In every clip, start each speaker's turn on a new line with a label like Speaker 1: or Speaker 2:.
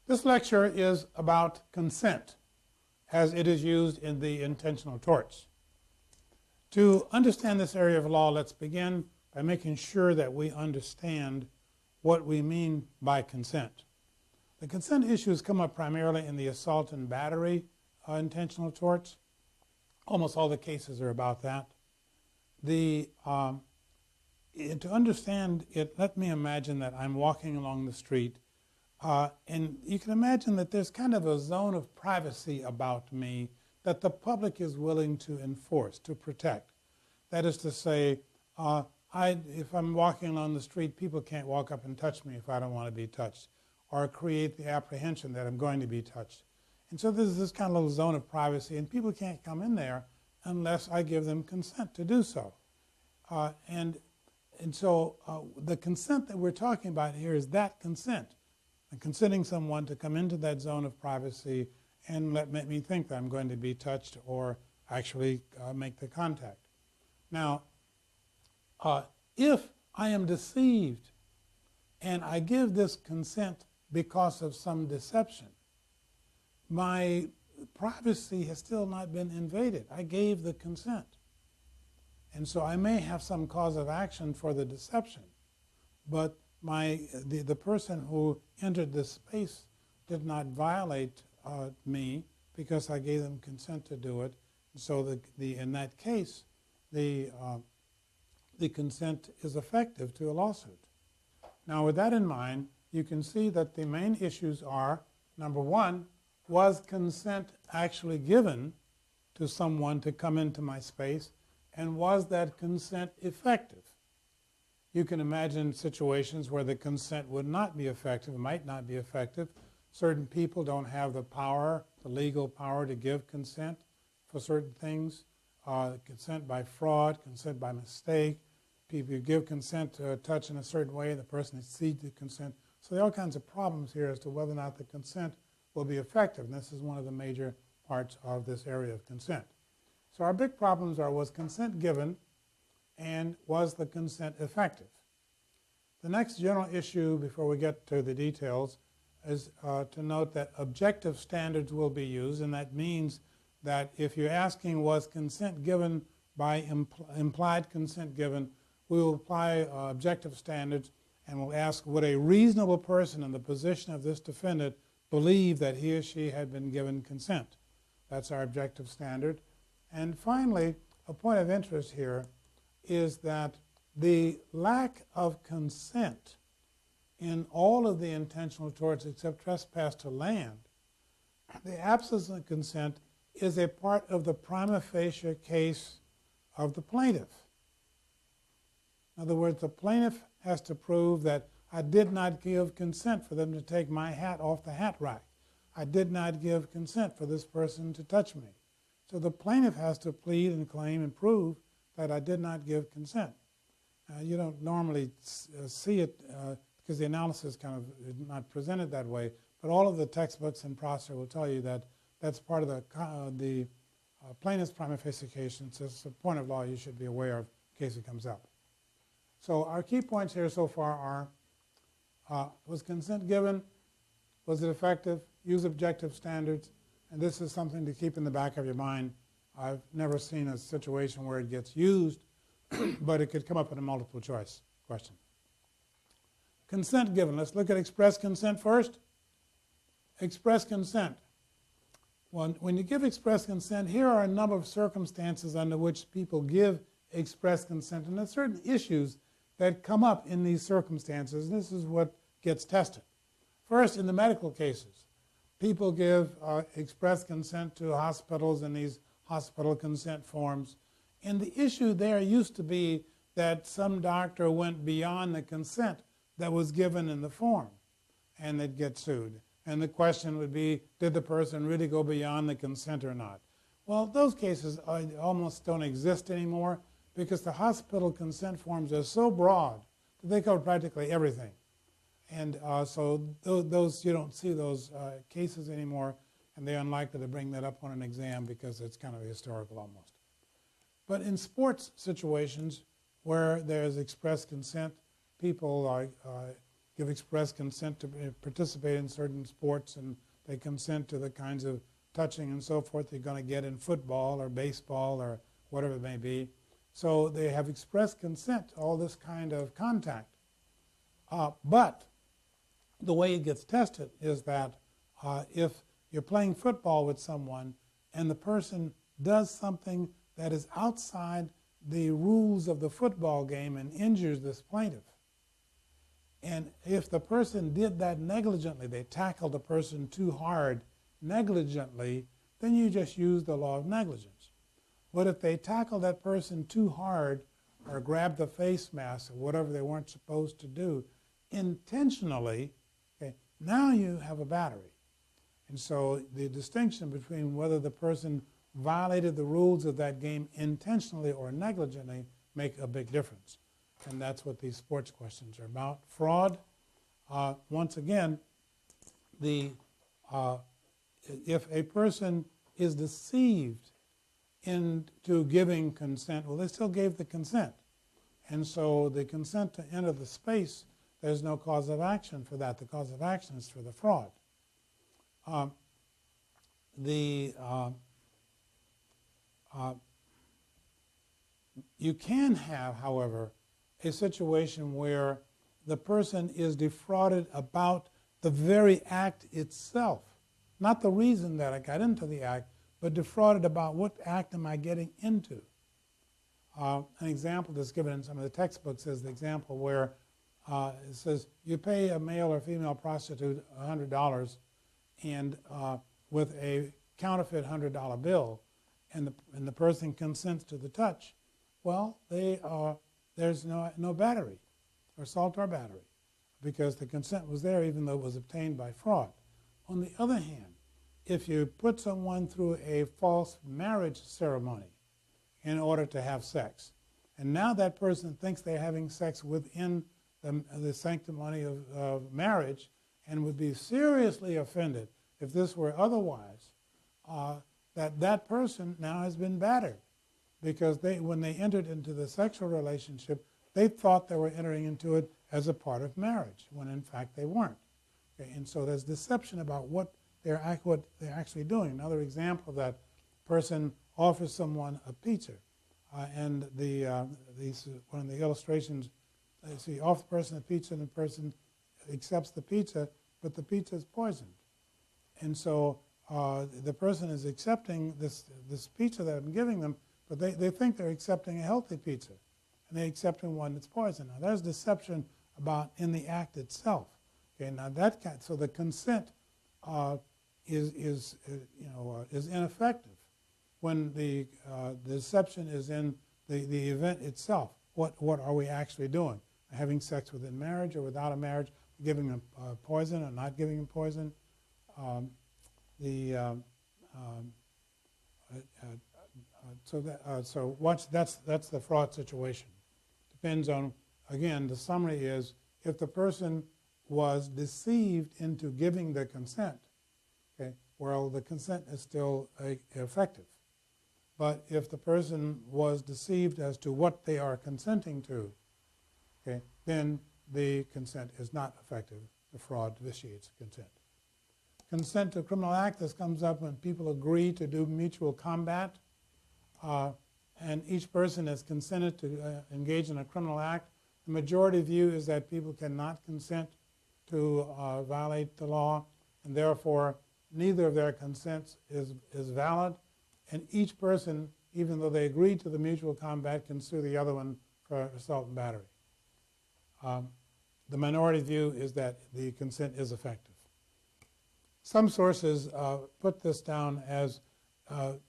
Speaker 1: This lecture is about consent as it is used in the intentional torts. To understand this area of law, let's begin by making sure that we understand what we mean by consent. The consent issues come up primarily in the assault and battery intentional torts. Almost all the cases are about that. To understand it, let me imagine that I'm walking along the street, and you can imagine that there's kind of a zone of privacy about me that the public is willing to enforce, to protect. That is to say, if I'm walking along the street, people can't walk up and touch me if I don't want to be touched, or create the apprehension that I'm going to be touched. And so there's this kind of little zone of privacy, and people can't come in there unless I give them consent to do so. So the consent that we're talking about here is that consent, consenting someone to come into that zone of privacy and let me think that I'm going to be touched or actually make the contact. Now, if I am deceived and I give this consent because of some deception, my privacy has still not been invaded. I gave the consent. And so I may have some cause of action for the deception, but the person who entered this space did not violate me because I gave them consent to do it. So in that case, the consent is effective to a lawsuit. Now, with that in mind, you can see that the main issues are, number one, was consent actually given to someone to come into my space, and was that consent effective? You can imagine situations where the consent would not be effective, might not be effective. Certain people don't have the power, the legal power to give consent for certain things. Consent by fraud, consent by mistake. People give consent to a touch in a certain way, the person exceeds the consent. So there are all kinds of problems here as to whether or not the consent will be effective. And this is one of the major parts of this area of consent. So our big problems are, was consent given, and was the consent effective? The next general issue before we get to the details is to note that objective standards will be used, and that means that if you're asking was consent given by implied consent given, we will apply objective standards and we'll ask, would a reasonable person in the position of this defendant believe that he or she had been given consent? That's our objective standard. And finally, a point of interest here is that the lack of consent in all of the intentional torts except trespass to land, the absence of consent is a part of the prima facie case of the plaintiff. In other words, the plaintiff has to prove that I did not give consent for them to take my hat off the hat rack. I did not give consent for this person to touch me. So the plaintiff has to plead and claim and prove that I did not give consent. You don't normally see it because the analysis kind of is not presented that way, but all of the textbooks in Prosser will tell you that that's part of the plaintiff's prima facie case. So it's a point of law you should be aware of in case it comes up. So our key points here so far are, was consent given? Was it effective? Use objective standards. And this is something to keep in the back of your mind. I've never seen a situation where it gets used, but it could come up in a multiple choice question. Consent given. Let's look at express consent first. Express consent. When you give express consent, here are a number of circumstances under which people give express consent, and there are certain issues that come up in these circumstances. This is what gets tested. First, in the medical cases, people give express consent to hospitals in these hospital consent forms. And the issue there used to be that some doctor went beyond the consent that was given in the form, and they'd get sued. And the question would be, did the person really go beyond the consent or not? Well, those cases almost don't exist anymore because the hospital consent forms are so broad that they cover practically everything. And so those you don't see those cases anymore, and they're unlikely to bring that up on an exam because it's kind of historical almost. But in sports situations where there's express consent, people give express consent to participate in certain sports, and they consent to the kinds of touching and so forth you're going to get in football or baseball or whatever it may be. So they have express consent to all this kind of contact. But the way it gets tested is that if you're playing football with someone and the person does something that is outside the rules of the football game and injures this plaintiff, and if the person did that negligently, they tackled the person too hard negligently, then you just use the law of negligence. But if they tackle that person too hard or grab the face mask or whatever they weren't supposed to do intentionally, okay, now you have a battery. And so the distinction between whether the person violated the rules of that game intentionally or negligently make a big difference. And that's what these sports questions are about. Fraud, once again, if a person is deceived into giving consent, well, they still gave the consent. And so the consent to enter the space, there's no cause of action for that. The cause of action is for the fraud. You can have, however, a situation where the person is defrauded about the very act itself. Not the reason that I got into the act, but defrauded about what act am I getting into. An example that's given in some of the textbooks is the example where it says you pay a male or female prostitute $100 and with a counterfeit $100 bill, and the person consents to the touch. Well, there's no battery or assault or battery because the consent was there even though it was obtained by fraud. On the other hand, if you put someone through a false marriage ceremony in order to have sex, and now that person thinks they're having sex within the sanctimony of marriage and would be seriously offended if this were otherwise, that person now has been battered because when they entered into the sexual relationship, they thought they were entering into it as a part of marriage, when in fact they weren't. Okay, and so there's deception about what they're actually doing. Another example, that person offers someone a pizza, and one of the illustrations, you offer the person a pizza and the person accepts the pizza, but the pizza is poisoned. And so the person is accepting this pizza that I'm giving them, but they think they're accepting a healthy pizza, and they're accepting one that's poisoned. Now there's deception about in the act itself. Okay, now so the consent is ineffective when the deception is in the event itself. What are we actually doing? Having sex within marriage or without a marriage, giving them poison or not giving them poison. That's the fraud situation. Depends on, again, the summary is if the person was deceived into giving the consent, okay, well, the consent is still effective. But if the person was deceived as to what they are consenting to, okay, then the consent is not effective. The fraud vitiates consent. Consent to a criminal act, this comes up when people agree to do mutual combat, and each person has consented to engage in a criminal act. The majority view is that people cannot consent to violate the law, and therefore neither of their consents is valid, and each person, even though they agreed to the mutual combat, can sue the other one for assault and battery. The minority view is that the consent is effective. Some sources put this down as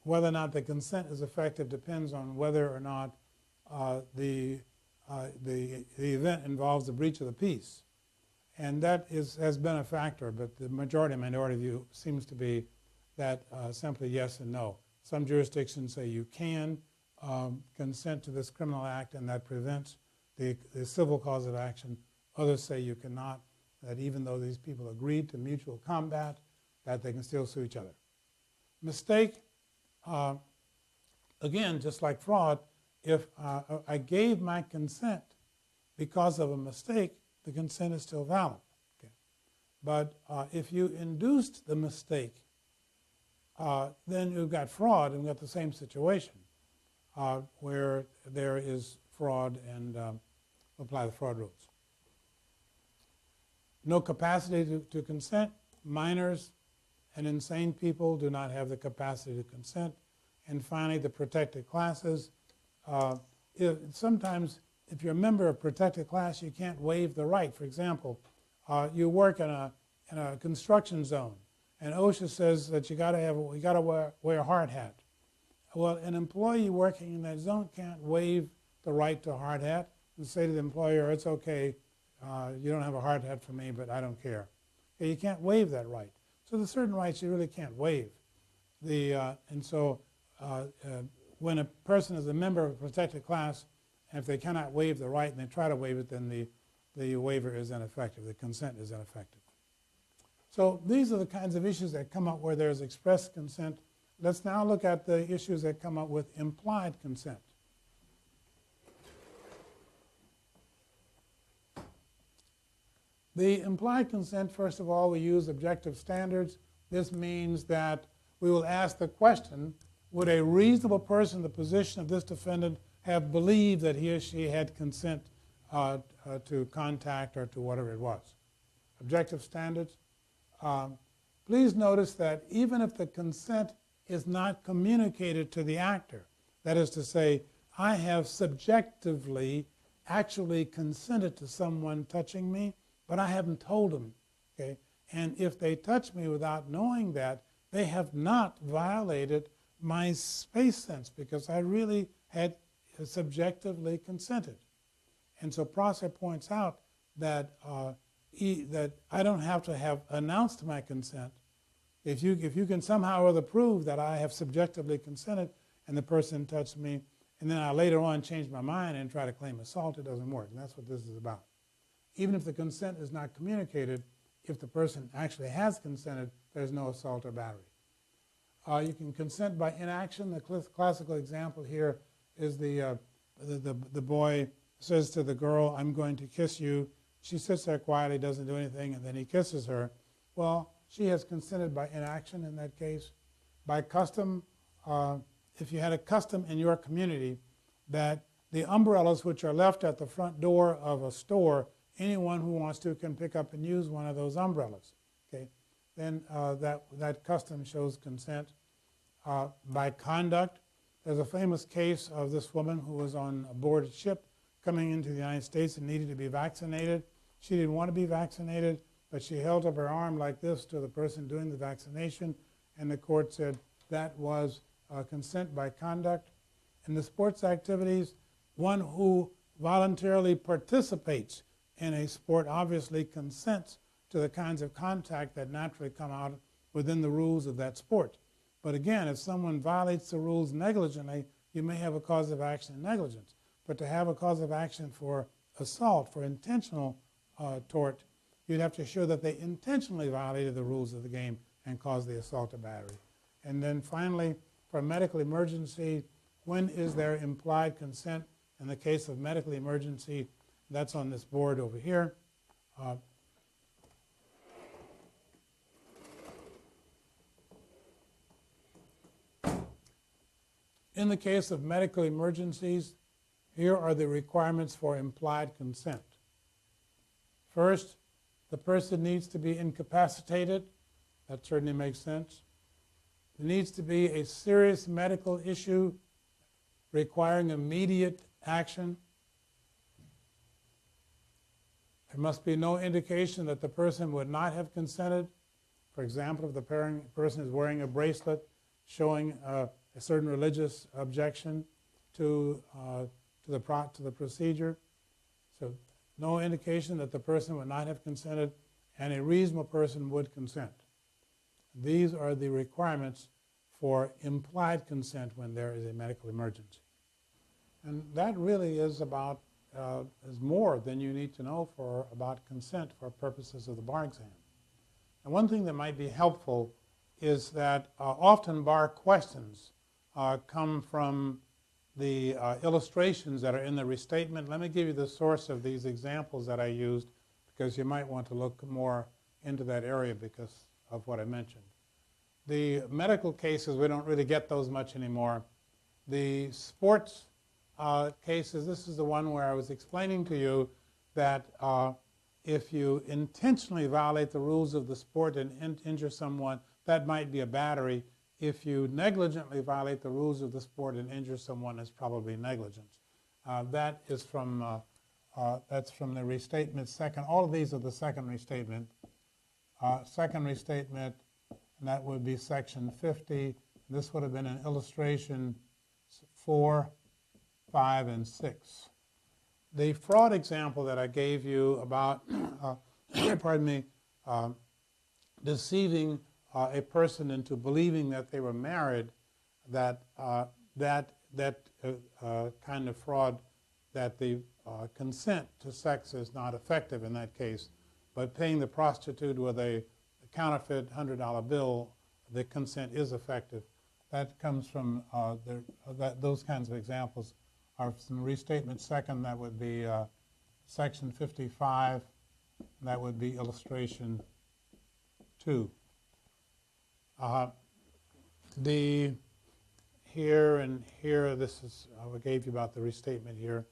Speaker 1: whether or not the consent is effective depends on whether or not the event involves a breach of the peace. And that has been a factor, but the minority view seems to be that simply yes and no. Some jurisdictions say you can consent to this criminal act and that prevents the civil cause of action. Others say you cannot, that even though these people agreed to mutual combat, that they can still sue each other. Mistake, again, just like fraud, if I gave my consent because of a mistake, the consent is still valid. But if you induced the mistake, then you've got fraud, and you've got the same situation where there is fraud, and apply the fraud rules. No capacity to consent. Minors and insane people do not have the capacity to consent. And finally, the protected classes. Sometimes, if you're a member of a protected class, you can't waive the right. For example, you work in a construction zone, and OSHA says that you got to wear a hard hat. Well, an employee working in that zone can't waive the right to a hard hat and say to the employer, "It's okay, you don't have a hard hat for me, but I don't care." Okay, you can't waive that right. So there's certain rights you really can't waive. And so when a person is a member of a protected class, and if they cannot waive the right and they try to waive it, then the waiver is ineffective, the consent is ineffective. So these are the kinds of issues that come up where there's express consent. Let's now look at the issues that come up with implied consent. The implied consent, first of all, we use objective standards. This means that we will ask the question, would a reasonable person in the position of this defendant have believed that he or she had consent to contact or to whatever it was? Objective standards. Please notice that even if the consent is not communicated to the actor, that is to say, I have subjectively actually consented to someone touching me, but I haven't told them, okay? And if they touch me without knowing that, they have not violated my space sense because I really had subjectively consented. And so Prosser points out that that I don't have to have announced my consent. If you can somehow or other prove that I have subjectively consented and the person touched me, and then I later on change my mind and try to claim assault, it doesn't work. And that's what this is about. Even if the consent is not communicated, if the person actually has consented, there's no assault or battery. You can consent by inaction. The classical example here is the boy says to the girl, "I'm going to kiss you." She sits there quietly, doesn't do anything, and then he kisses her. Well, she has consented by inaction in that case. By custom, if you had a custom in your community that the umbrellas which are left at the front door of a store, anyone who wants to can pick up and use one of those umbrellas, okay? Then that custom shows consent. By conduct, there's a famous case of this woman who was on board a ship coming into the United States and needed to be vaccinated. She didn't want to be vaccinated, but she held up her arm like this to the person doing the vaccination, and the court said that was consent by conduct. In the sports activities, one who voluntarily participates in a sport obviously consents to the kinds of contact that naturally come out within the rules of that sport. But again, if someone violates the rules negligently, you may have a cause of action in negligence. But to have a cause of action for assault, for intentional tort, you'd have to show that they intentionally violated the rules of the game and caused the assault or battery. And then finally, for medical emergency, when is there implied consent? In the case of medical emergency, that's on this board over here. In the case of medical emergencies, here are the requirements for implied consent. First, the person needs to be incapacitated. That certainly makes sense. There needs to be a serious medical issue requiring immediate action. There must be no indication that the person would not have consented. For example, if the person is wearing a bracelet showing a certain religious objection to the procedure. So no indication that the person would not have consented, and a reasonable person would consent. These are the requirements for implied consent when there is a medical emergency. And that really is about is more than you need to know about consent for purposes of the bar exam. And one thing that might be helpful is that often bar questions come from the illustrations that are in the restatement. Let me give you the source of these examples that I used, because you might want to look more into that area because of what I mentioned. The medical cases, we don't really get those much anymore. The sports cases, this is the one where I was explaining to you that if you intentionally violate the rules of the sport and injure someone, that might be a battery. If you negligently violate the rules of the sport and injure someone, it's probably negligence. That is from that's from the restatement second. All of these are the second restatement. Second restatement, and that would be section 50. This would have been an illustration 4, 5, and 6. The fraud example that I gave you about, pardon me, deceiving a person into believing that they were married, that kind of fraud, that the consent to sex is not effective in that case. But paying the prostitute with a counterfeit $100 bill, the consent is effective. That comes from those kinds of examples are from restatement second. That would be section 55. That would be illustration 2. Here and here, this is I gave you about the restatement here.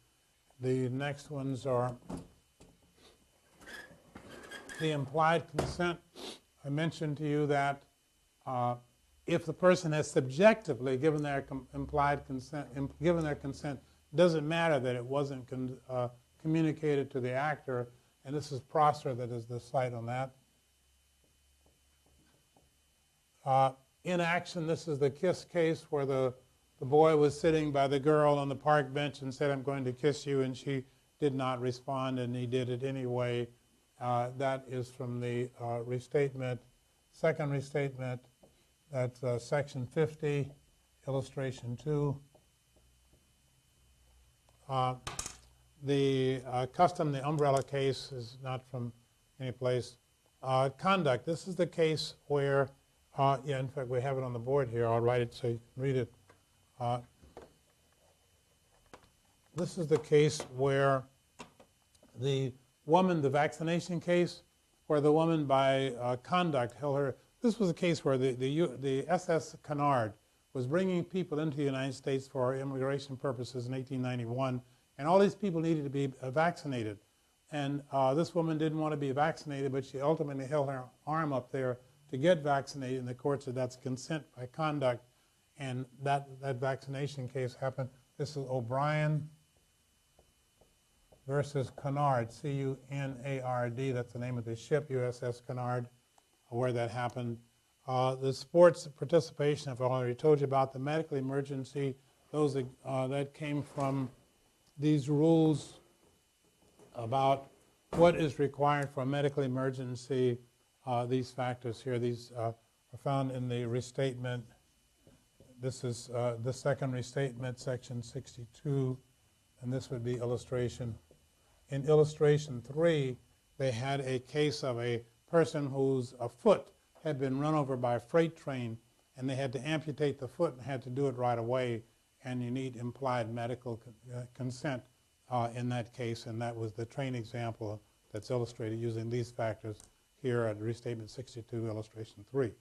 Speaker 1: The next ones are the implied consent. I mentioned to you that if the person has subjectively given their implied consent, given their consent, it doesn't matter that it wasn't communicated to the actor, and this is Prosser that is the site on that. Inaction, this is the kiss case where the boy was sitting by the girl on the park bench and said, "I'm going to kiss you," and she did not respond, and he did it anyway. That is from the restatement, second restatement. That's section 50, illustration 2. The custom, the umbrella case, is not from any place. Conduct, this is the case where, yeah, in fact, we have it on the board here. I'll write it so you can read it. This is the case where the woman, the vaccination case, where the woman by conduct held her. This was a case where the SS Canard was bringing people into the United States for immigration purposes in 1891, and all these people needed to be vaccinated. And this woman didn't want to be vaccinated, but she ultimately held her arm up there to get vaccinated, and the court said that's consent by conduct, and that vaccination case happened. This is O'Brien versus Canard, C-U-N-A-R-D. That's the name of the ship, USS Canard, where that happened. The sports participation, I've already told you about. The medical emergency, those that came from these rules about what is required for a medical emergency. These factors here, these are found in the restatement. This is the second restatement, section 62, and this would be illustration. In illustration 3, they had a case of a person whose foot had been run over by a freight train, and they had to amputate the foot and had to do it right away, and you need implied medical consent in that case, and that was the train example that's illustrated using these factors here at Restatement 62, illustration 3.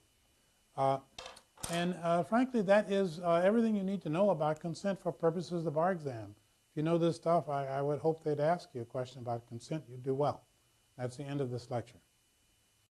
Speaker 1: Frankly, that is everything you need to know about consent for purposes of the bar exam. If you know this stuff, I would hope they'd ask you a question about consent. You'd do well. That's the end of this lecture.